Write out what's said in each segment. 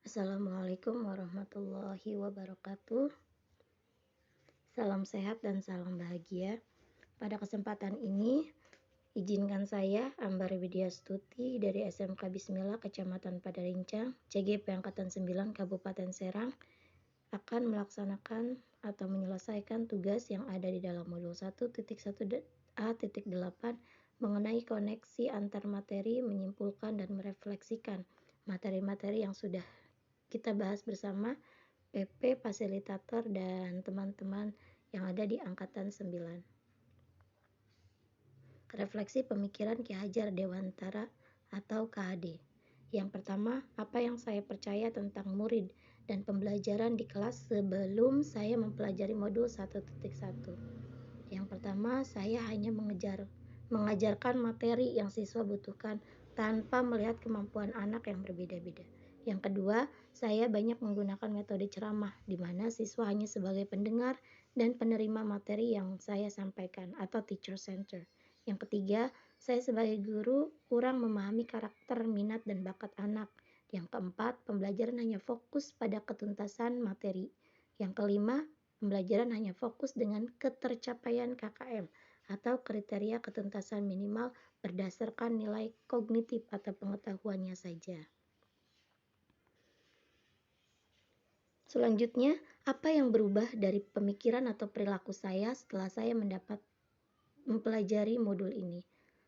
Assalamualaikum warahmatullahi wabarakatuh. Salam sehat dan salam bahagia. Pada kesempatan ini, izinkan saya, Ambar Widyastuti dari SMK Bismillah Kecamatan Padarincang, CGP Angkatan 9 Kabupaten Serang, akan melaksanakan atau menyelesaikan tugas yang ada di dalam modul 1.1a.8 mengenai koneksi antar materi, menyimpulkan dan merefleksikan materi-materi yang sudah kita bahas bersama PP, fasilitator, dan teman-teman yang ada di Angkatan 9. Refleksi pemikiran Ki Hajar Dewantara atau KHD. Yang pertama, apa yang saya percaya tentang murid dan pembelajaran di kelas sebelum saya mempelajari modul 1.1. Yang pertama, saya hanya mengajarkan materi yang siswa butuhkan tanpa melihat kemampuan anak yang berbeda-beda. Yang kedua, saya banyak menggunakan metode ceramah, di mana siswa hanya sebagai pendengar dan penerima materi yang saya sampaikan, atau teacher center. Yang ketiga, saya sebagai guru kurang memahami karakter, minat, dan bakat anak. Yang keempat, pembelajaran hanya fokus pada ketuntasan materi. Yang kelima, pembelajaran hanya fokus dengan ketercapaian KKM atau kriteria ketuntasan minimal berdasarkan nilai kognitif atau pengetahuannya saja. Selanjutnya, apa yang berubah dari pemikiran atau perilaku saya setelah saya mempelajari modul ini?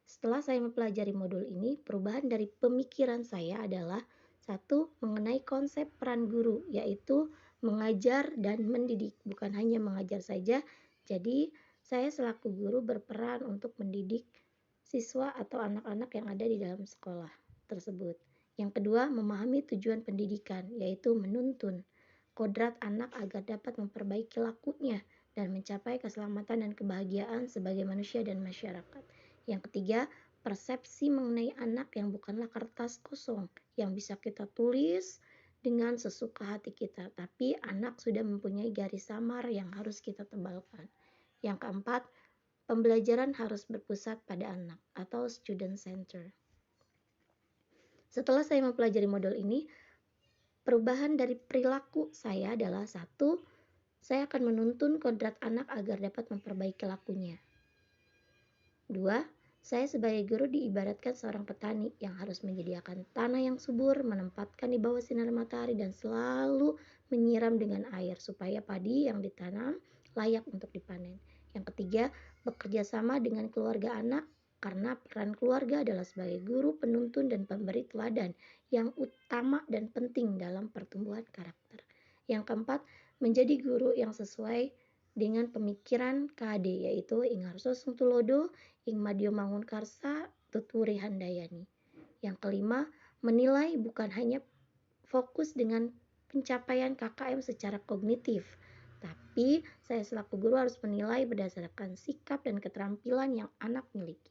Setelah saya mempelajari modul ini, perubahan dari pemikiran saya adalah satu, mengenai konsep peran guru, yaitu mengajar dan mendidik, bukan hanya mengajar saja. Jadi, saya selaku guru berperan untuk mendidik siswa atau anak-anak yang ada di dalam sekolah tersebut. Yang kedua, memahami tujuan pendidikan, yaitu menuntun kodrat anak agar dapat memperbaiki lakunya dan mencapai keselamatan dan kebahagiaan sebagai manusia dan masyarakat. Yang ketiga, persepsi mengenai anak yang bukanlah kertas kosong yang bisa kita tulis dengan sesuka hati kita, tapi anak sudah mempunyai garis samar yang harus kita tebalkan. Yang keempat, pembelajaran harus berpusat pada anak atau student center. Setelah saya mempelajari modul ini, perubahan dari perilaku saya adalah satu, saya akan menuntun kodrat anak agar dapat memperbaiki lakunya. Dua, saya sebagai guru diibaratkan seorang petani yang harus menyediakan tanah yang subur, menempatkan di bawah sinar matahari, dan selalu menyiram dengan air supaya padi yang ditanam layak untuk dipanen. Yang ketiga, bekerja sama dengan keluarga anak, karena peran keluarga adalah sebagai guru, penuntun, dan pemberi teladan yang utama dan penting dalam pertumbuhan karakter. Yang keempat, menjadi guru yang sesuai dengan pemikiran KHD, yaitu ing harso sungtulodo, ing madyo mangun karsa, tuturi handayani. Yang kelima, menilai bukan hanya fokus dengan pencapaian KKM secara kognitif, tapi saya selaku guru harus menilai berdasarkan sikap dan keterampilan yang anak miliki.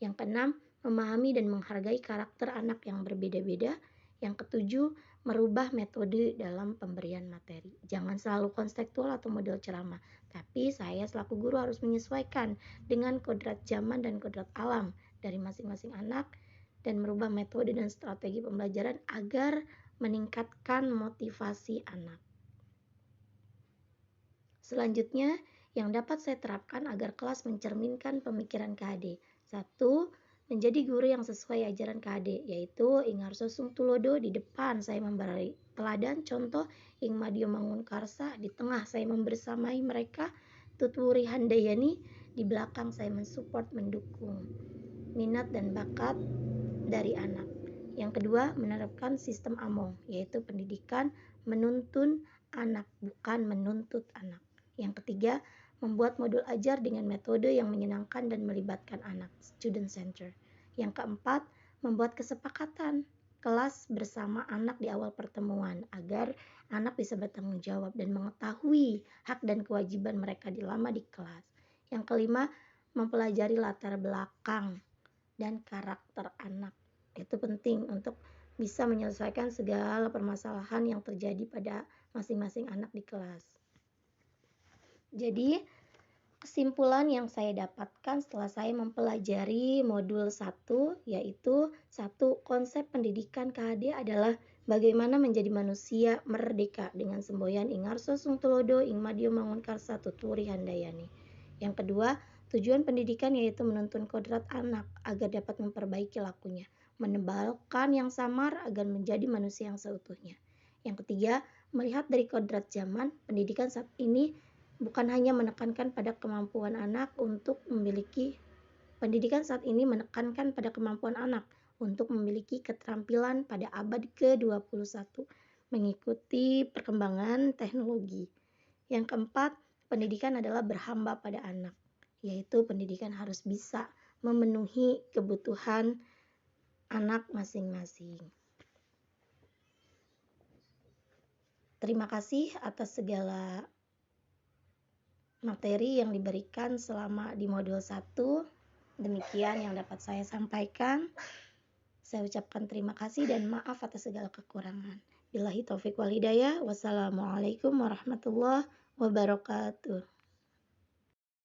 Yang keenam, memahami dan menghargai karakter anak yang berbeda-beda. Yang ketujuh, merubah metode dalam pemberian materi. Jangan selalu konseptual atau model ceramah, tapi saya selaku guru harus menyesuaikan dengan kodrat zaman dan kodrat alam dari masing-masing anak dan merubah metode dan strategi pembelajaran agar meningkatkan motivasi anak. Selanjutnya, yang dapat saya terapkan agar kelas mencerminkan pemikiran KHD. Satu, menjadi guru yang sesuai ajaran KHD, yaitu ing harso sungtulodo, di depan saya memberi teladan contoh, ing madyo mangun karsa, di tengah saya membersamai mereka, tuturi handayani, di belakang saya mensupport, mendukung minat dan bakat dari anak. Yang kedua, menerapkan sistem AMONG, yaitu pendidikan menuntun anak, bukan menuntut anak. Yang ketiga, membuat modul ajar dengan metode yang menyenangkan dan melibatkan anak, student center. Yang keempat, membuat kesepakatan kelas bersama anak di awal pertemuan agar anak bisa bertanggung jawab dan mengetahui hak dan kewajiban mereka selama di kelas. Yang kelima, mempelajari latar belakang dan karakter anak. Itu penting untuk bisa menyelesaikan segala permasalahan yang terjadi pada masing-masing anak di kelas. Jadi, kesimpulan yang saya dapatkan setelah saya mempelajari modul 1, yaitu 1, konsep pendidikan KHD adalah Bagaimana menjadi manusia merdeka dengan semboyan ing ngarsa sung tulodo ing madya mangunkarsa tuturi handayani. Yang kedua, tujuan pendidikan yaitu menuntun kodrat anak agar dapat memperbaiki lakunya, menebalkan yang samar agar menjadi manusia yang seutuhnya. Yang ketiga, melihat dari kodrat zaman, pendidikan saat ini bukan hanya menekankan pada kemampuan anak untuk memiliki untuk memiliki keterampilan pada abad ke-21 mengikuti perkembangan teknologi. Yang keempat, pendidikan adalah berhamba pada anak, yaitu pendidikan harus bisa memenuhi kebutuhan anak masing-masing. Terima kasih atas segala materi yang diberikan selama di modul 1. Demikian yang dapat saya sampaikan. Saya ucapkan terima kasih dan maaf atas segala kekurangan. Billahi taufik wal hidayah. Wassalamualaikum warahmatullahi wabarakatuh.